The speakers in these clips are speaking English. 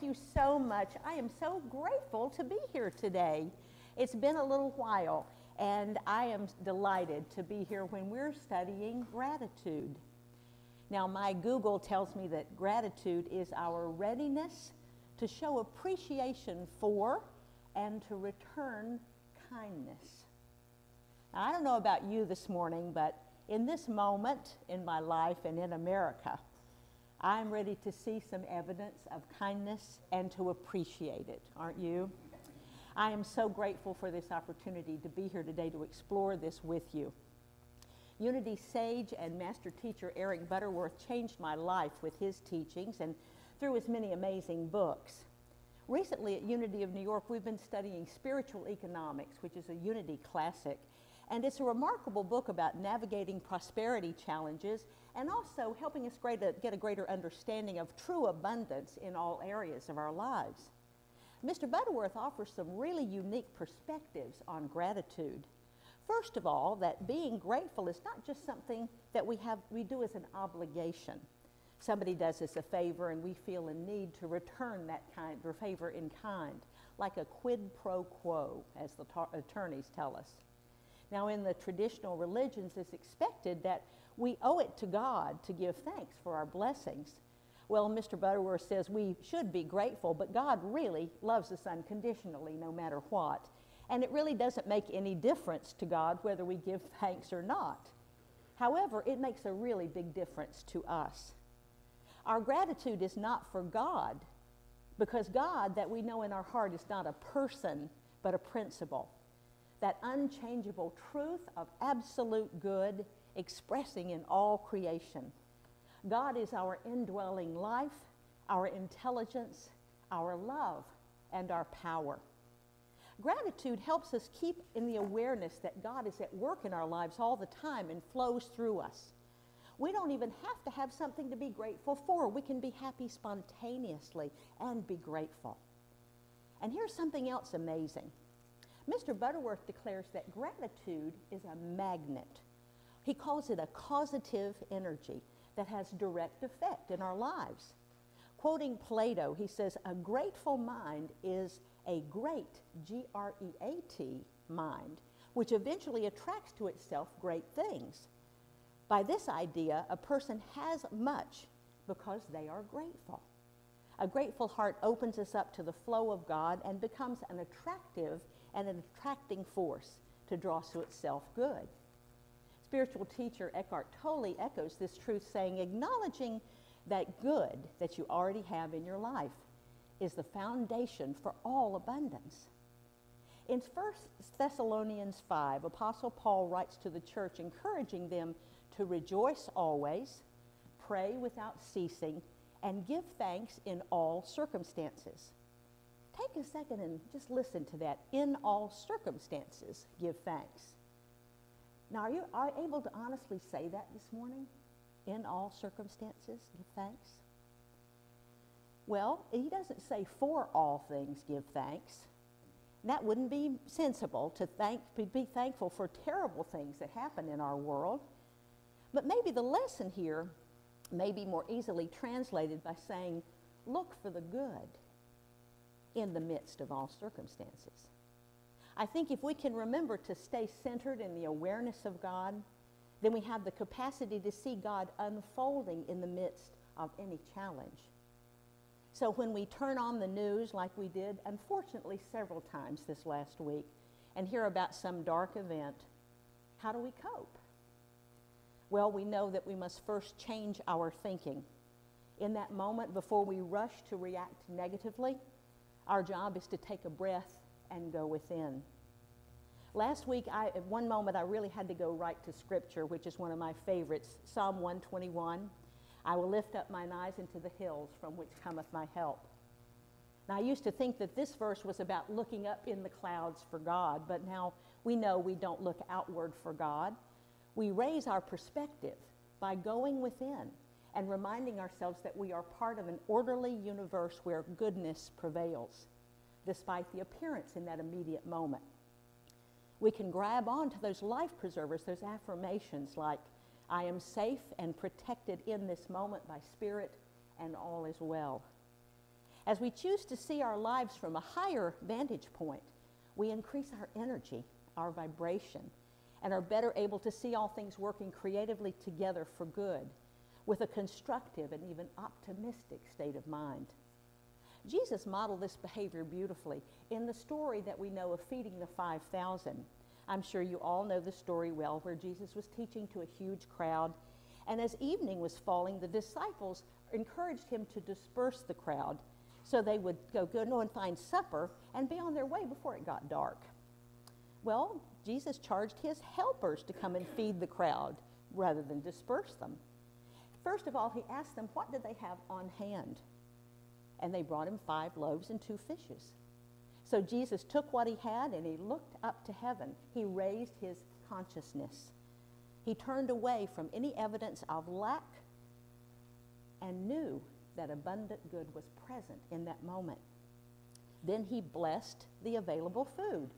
you so much. I am so grateful to be here today. It's been a little while, and I am delighted to be here when we're studying gratitude. Now, my Google tells me that gratitude is our readiness to show appreciation for and to return kindness. Now, I don't know about you this morning, but in this moment in my life and in America, I'm ready to see some evidence of kindness and to appreciate it, aren't you? I am so grateful for this opportunity to be here today to explore this with you. Unity sage and master teacher Eric Butterworth changed my life with his teachings and through his many amazing books. Recently at Unity of New York, we've been studying Spiritual Economics, which is a Unity classic. And it's a remarkable book about navigating prosperity challenges and also helping us get a greater understanding of true abundance in all areas of our lives. Mr. Butterworth offers some really unique perspectives on gratitude. First of all, that being grateful is not just something that we do as an obligation. Somebody does us a favor and we feel a need to return that kind or favor in kind, like a quid pro quo, as the attorneys tell us. Now, in the traditional religions, it's expected that we owe it to God to give thanks for our blessings. Well, Mr. Butterworth says we should be grateful, but God really loves us unconditionally no matter what. And it really doesn't make any difference to God whether we give thanks or not. However, it makes a really big difference to us. Our gratitude is not for God, because God that we know in our heart is not a person, but a principle. That unchangeable truth of absolute good expressing in all creation. God is our indwelling life, our intelligence, our love, and our power. Gratitude helps us keep in the awareness that God is at work in our lives all the time and flows through us. We don't even have to have something to be grateful for. We can be happy spontaneously and be grateful. And here's something else amazing. Mr. Butterworth declares that gratitude is a magnet. He calls it a causative energy that has direct effect in our lives. Quoting Plato, he says, a grateful mind is a great, G-R-E-A-T, mind, which eventually attracts to itself great things. By this idea, a person has much because they are grateful. A grateful heart opens us up to the flow of God and becomes an attractive and an attracting force to draw to itself good. Spiritual teacher Eckhart Tolle echoes this truth, saying, acknowledging that good that you already have in your life is the foundation for all abundance. In 1 Thessalonians 5, Apostle Paul writes to the church, encouraging them to rejoice always, pray without ceasing, and give thanks in all circumstances. Take a second and just listen to that. In all circumstances, give thanks. Now, are you able to honestly say that this morning? In all circumstances, give thanks? Well, he doesn't say for all things, give thanks. That wouldn't be sensible to be thankful for terrible things that happen in our world. But maybe the lesson here may be more easily translated by saying, look for the good in the midst of all circumstances. I think if we can remember to stay centered in the awareness of God, then we have the capacity to see God unfolding in the midst of any challenge. So when we turn on the news like we did, unfortunately, several times this last week, and hear about some dark event, how do we cope? Well, we know that we must first change our thinking. In that moment, before we rush to react negatively, our job is to take a breath and go within. Last week, at one moment, I really had to go right to Scripture, which is one of my favorites, Psalm 121. I will lift up mine eyes into the hills from which cometh my help. Now, I used to think that this verse was about looking up in the clouds for God, but now we know we don't look outward for God. We raise our perspective by going within and reminding ourselves that we are part of an orderly universe where goodness prevails, despite the appearance in that immediate moment. We can grab on to those life preservers, those affirmations like, I am safe and protected in this moment by spirit, and all is well. As we choose to see our lives from a higher vantage point, we increase our energy, our vibration, and are better able to see all things working creatively together for good, with a constructive and even optimistic state of mind. Jesus modeled this behavior beautifully in the story that we know of feeding the 5,000. I'm sure you all know the story well, where Jesus was teaching to a huge crowd, and as evening was falling, the disciples encouraged him to disperse the crowd so they would go and find supper and be on their way before it got dark. Well, Jesus charged his helpers to come and feed the crowd rather than disperse them. First of all, he asked them, what did they have on hand? And they brought him 5 loaves and 2 fishes. So Jesus took what he had and he looked up to heaven. He raised his consciousness. He turned away from any evidence of lack and knew that abundant good was present in that moment. Then he blessed the available food.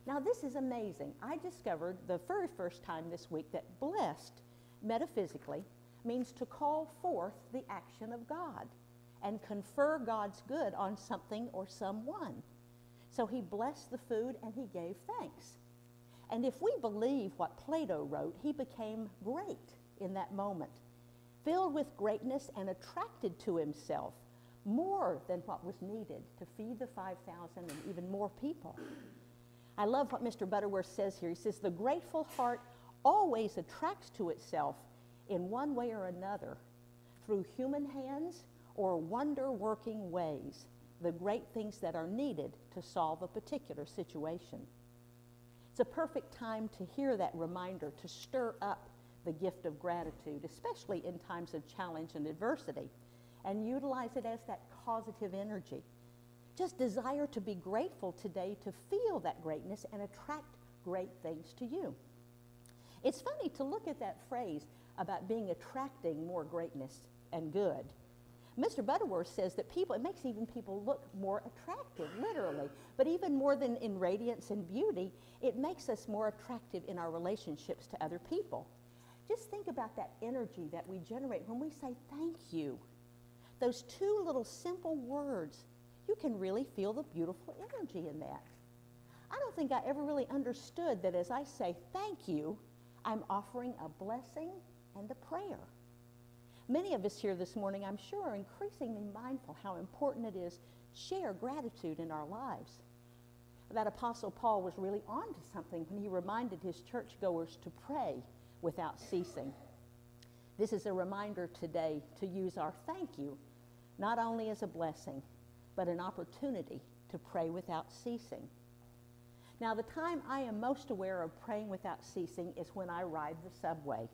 Now this is amazing. I discovered the very first time this week that blessed, metaphysically, means to call forth the action of God and confer God's good on something or someone. So he blessed the food and he gave thanks. And if we believe what Plato wrote, he became great in that moment, filled with greatness and attracted to himself more than what was needed to feed the 5,000 and even more people. I love what Mr. Butterworth says here. He says, the grateful heart always attracts to itself in one way or another, through human hands or wonder-working ways, the great things that are needed to solve a particular situation. It's a perfect time to hear that reminder, to stir up the gift of gratitude, especially in times of challenge and adversity, and utilize it as that causative energy. Just desire to be grateful today to feel that greatness and attract great things to you. It's funny to look at that phrase about being attracting more greatness and good. Mr. Butterworth says that it makes even people look more attractive, literally. But even more than in radiance and beauty, it makes us more attractive in our relationships to other people. Just think about that energy that we generate when we say thank you. Those 2 little simple words, you can really feel the beautiful energy in that. I don't think I ever really understood that as I say thank you, I'm offering a blessing and a prayer. Many of us here this morning, I'm sure, are increasingly mindful how important it is to share gratitude in our lives. That Apostle Paul was really on to something when he reminded his churchgoers to pray without ceasing. This is a reminder today to use our thank you not only as a blessing, but an opportunity to pray without ceasing. Now, the time I am most aware of praying without ceasing is when I ride the subway.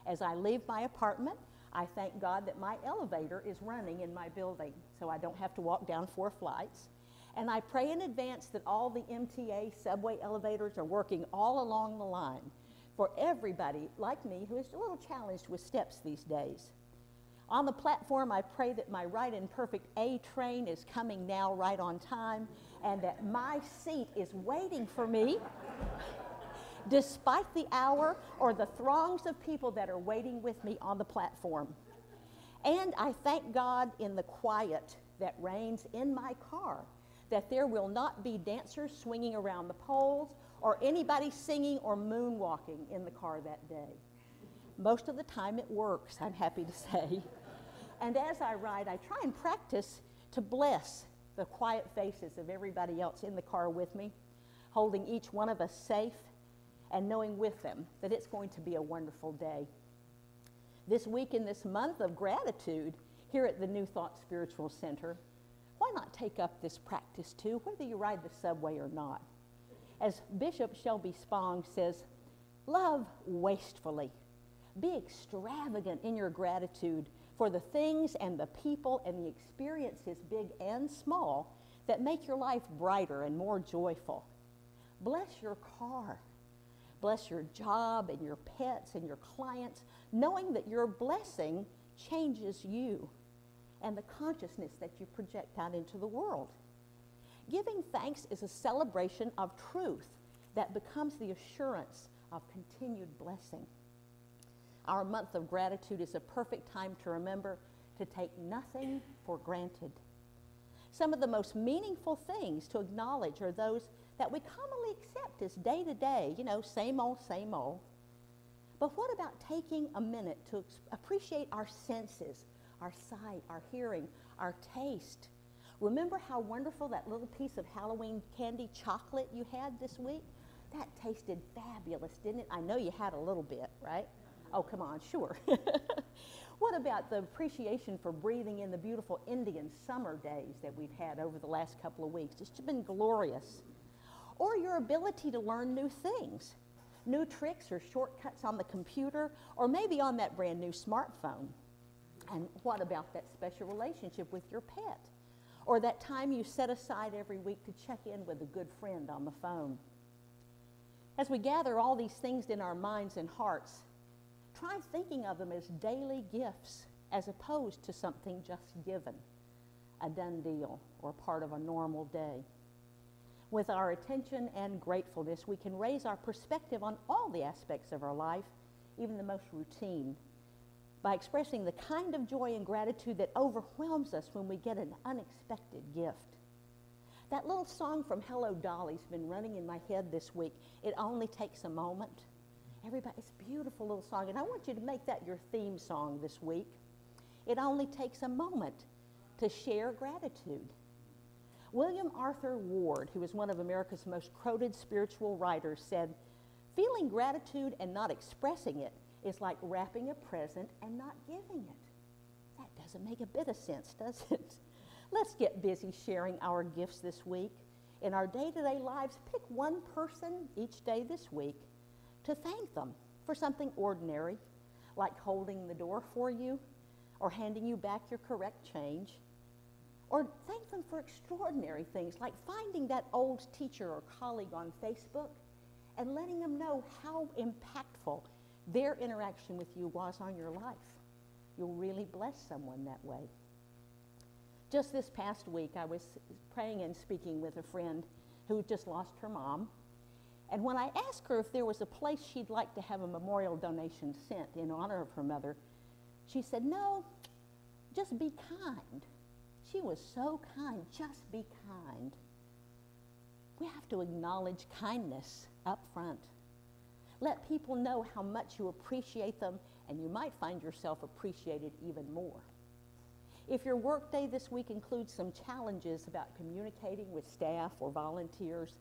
As I leave my apartment, I thank God that my elevator is running in my building, so I don't have to walk down 4 flights. And I pray in advance that all the MTA subway elevators are working all along the line for everybody like me who is a little challenged with steps these days. On the platform, I pray that my right and perfect A train is coming now right on time and that my seat is waiting for me despite the hour or the throngs of people that are waiting with me on the platform. And I thank God in the quiet that reigns in my car that there will not be dancers swinging around the poles or anybody singing or moonwalking in the car that day. Most of the time it works, I'm happy to say. And as I ride, I try and practice to bless the quiet faces of everybody else in the car with me, holding each one of us safe and knowing with them that it's going to be a wonderful day. This week in this month of gratitude here at the New Thought Spiritual Center, why not take up this practice too, whether you ride the subway or not? As Bishop Shelby Spong says, love wastefully. Be extravagant in your gratitude for the things and the people and the experiences, big and small, that make your life brighter and more joyful. Bless your car. Bless your job and your pets and your clients, knowing that your blessing changes you and the consciousness that you project out into the world. Giving thanks is a celebration of truth that becomes the assurance of continued blessing. Our month of gratitude is a perfect time to remember to take nothing for granted. Some of the most meaningful things to acknowledge are those that we commonly accept as day to day, same old, same old. But what about taking a minute to appreciate our senses, our sight, our hearing, our taste? Remember how wonderful that little piece of Halloween candy chocolate you had this week? That tasted fabulous, didn't it? I know you had a little bit, right? Oh, come on, sure. What about the appreciation for breathing in the beautiful Indian summer days that we've had over the last couple of weeks? It's been glorious. Or your ability to learn new things, new tricks or shortcuts on the computer, or maybe on that brand new smartphone. And what about that special relationship with your pet? Or that time you set aside every week to check in with a good friend on the phone. As we gather all these things in our minds and hearts, try thinking of them as daily gifts as opposed to something just given, a done deal, or part of a normal day. With our attention and gratefulness, we can raise our perspective on all the aspects of our life, even the most routine, by expressing the kind of joy and gratitude that overwhelms us when we get an unexpected gift. That little song from Hello Dolly's been running in my head this week. It only takes a moment. Everybody, it's a beautiful little song, and I want you to make that your theme song this week. It only takes a moment to share gratitude. William Arthur Ward, who is one of America's most quoted spiritual writers, said, "Feeling gratitude and not expressing it is like wrapping a present and not giving it." That doesn't make a bit of sense, does it? Let's get busy sharing our gifts this week. In our day-to-day lives, pick one person each day this week to thank them for something ordinary, like holding the door for you or handing you back your correct change. Or thank them for extraordinary things, like finding that old teacher or colleague on Facebook and letting them know how impactful their interaction with you was on your life. You'll really bless someone that way. Just this past week, I was praying and speaking with a friend who just lost her mom. And when I asked her if there was a place she'd like to have a memorial donation sent in honor of her mother, she said, "No, just be kind." She was so kind. Just be kind. We have to acknowledge kindness up front. Let people know how much you appreciate them, and you might find yourself appreciated even more. If your workday this week includes some challenges about communicating with staff or volunteers,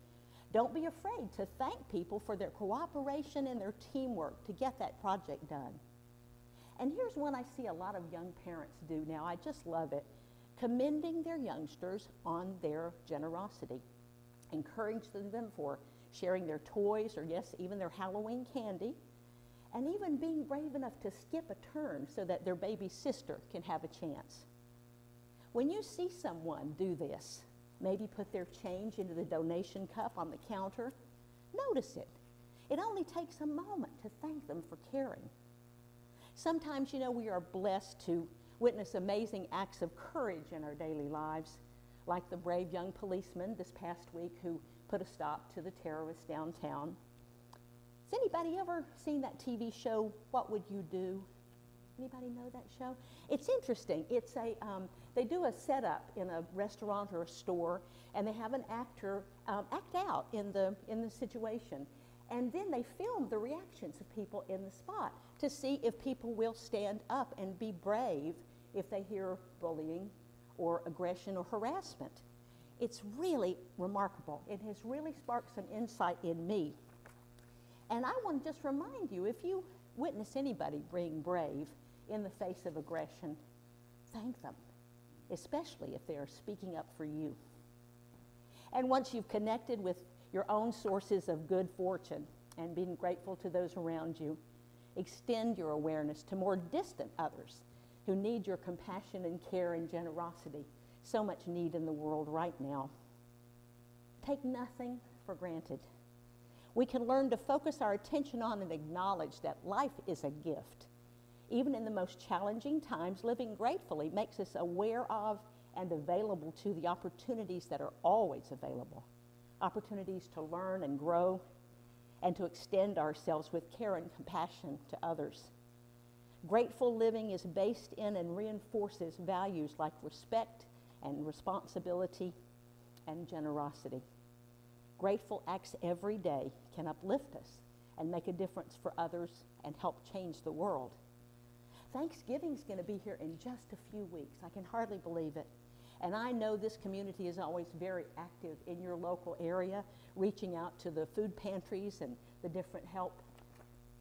don't be afraid to thank people for their cooperation and their teamwork to get that project done. And here's one I see a lot of young parents do now. I just love it. Commending their youngsters on their generosity. Encouraging them for sharing their toys or, yes, even their Halloween candy, and even being brave enough to skip a turn so that their baby sister can have a chance. When you see someone do this, maybe put their change into the donation cup on the counter, notice it. It only takes a moment to thank them for caring. Sometimes, we are blessed to witness amazing acts of courage in our daily lives, like the brave young policeman this past week who put a stop to the terrorists downtown. Has anybody ever seen that TV show, What Would You Do? Anybody know that show? It's interesting. It's they do a setup in a restaurant or a store, and they have an actor act out in the situation. And then they film the reactions of people in the spot to see if people will stand up and be brave if they hear bullying or aggression or harassment. It's really remarkable. It has really sparked some insight in me. And I want to just remind you, if you witness anybody being brave in the face of aggression, thank them, especially if they are speaking up for you. And once you've connected with your own sources of good fortune and being grateful to those around you, extend your awareness to more distant others who need your compassion and care and generosity. So much need in the world right now. Take nothing for granted. We can learn to focus our attention on and acknowledge that life is a gift. Even in the most challenging times, living gratefully makes us aware of and available to the opportunities that are always available. Opportunities to learn and grow and to extend ourselves with care and compassion to others. Grateful living is based in and reinforces values like respect and responsibility and generosity. Grateful acts every day can uplift us and make a difference for others and help change the world. Thanksgiving's going to be here in just a few weeks. I can hardly believe it. And I know this community is always very active in your local area, reaching out to the food pantries and the different help.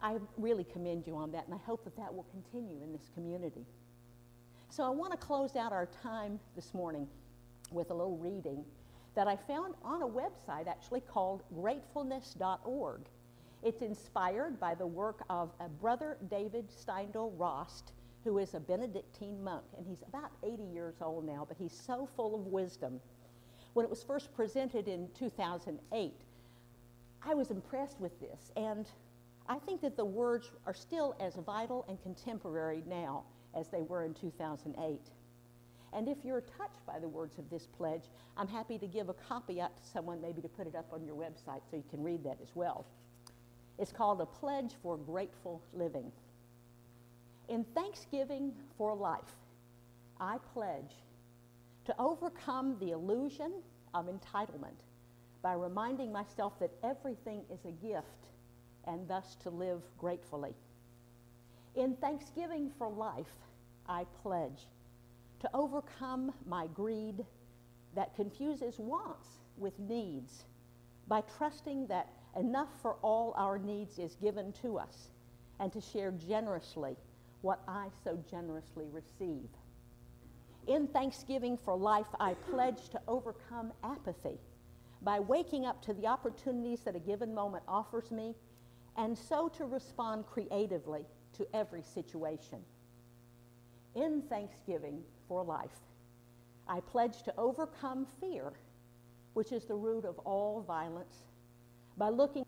I really commend you on that, and I hope that that will continue in this community. So I want to close out our time this morning with a little reading that I found on a website actually called gratefulness.org. It's inspired by the work of a Brother David Steindl-Rast, who is a Benedictine monk, and he's about 80 years old now, but he's so full of wisdom. When it was first presented in 2008, I was impressed with this, and I think that the words are still as vital and contemporary now as they were in 2008. And if you're touched by the words of this pledge, I'm happy to give a copy out to someone, maybe to put it up on your website so you can read that as well. It's called A Pledge for Grateful Living. In thanksgiving for life, I pledge to overcome the illusion of entitlement by reminding myself that everything is a gift and thus to live gratefully. In thanksgiving for life, I pledge to overcome my greed that confuses wants with needs by trusting that enough for all our needs is given to us and to share generously what I so generously receive. In thanksgiving for life, I pledge to overcome apathy by waking up to the opportunities that a given moment offers me and so to respond creatively to every situation. In thanksgiving for life, I pledge to overcome fear, which is the root of all violence, by looking